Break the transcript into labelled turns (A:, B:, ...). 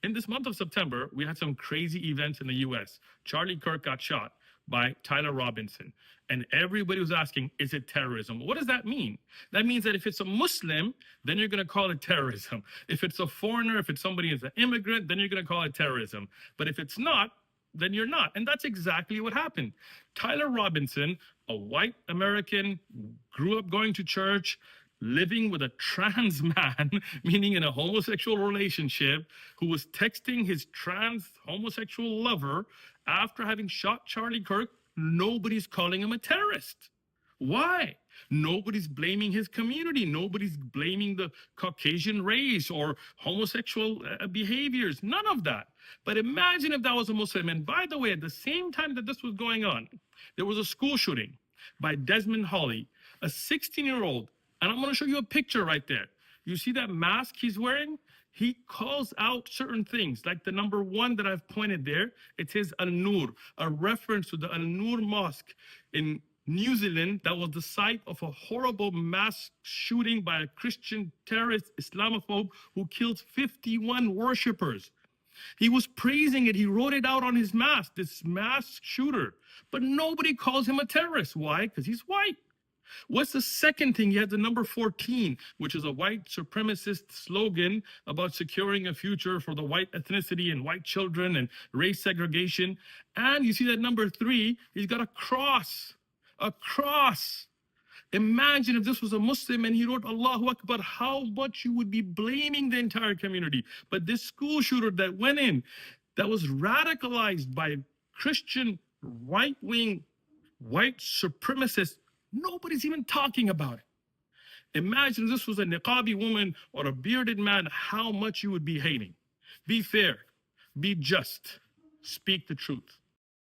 A: in this month of September, we had some crazy events in the US. Charlie Kirk got shot by Tyler Robinson. And everybody was asking, is it terrorism? What does that mean? That means that if it's a Muslim, then you're going to call it terrorism. If it's a foreigner, if it's somebody who's an immigrant, then you're going to call it terrorism. But if it's not, then you're not. And that's exactly what happened. Tyler Robinson, a white American, grew up going to church, living with a trans man, meaning in a homosexual relationship, who was texting his trans homosexual lover after having shot Charlie Kirk. Nobody's calling him a terrorist. Why? Nobody's blaming his community. Nobody's blaming the Caucasian race or homosexual behaviors. None of that. But imagine if that was a Muslim. And by the way, at the same time that this was going on, there was a school shooting by Desmond Hawley, a 16-year-old. And I'm going to show you a picture right there. You see that mask he's wearing? He calls out certain things, like the number 1 that I've pointed there. It says Al-Nur, a reference to the Al-Nur Mosque in New Zealand that was the site of a horrible mass shooting by a Christian terrorist Islamophobe who killed 51 worshippers. He was praising it. He wrote it out on his mask, this mass shooter. But nobody calls him a terrorist. Why? Because he's white. What's the second thing? You have the number 14, which is a white supremacist slogan about securing a future for the white ethnicity and white children and race segregation. And you see that number 3, he's got a cross. A cross. Imagine if this was a Muslim and he wrote Allahu Akbar, how much you would be blaming the entire community. But this school shooter that went in, that was radicalized by Christian right-wing white supremacists, nobody's even talking about it. Imagine if this was a niqabi woman or a bearded man, how much you would be hating. Be fair, be just, speak the truth.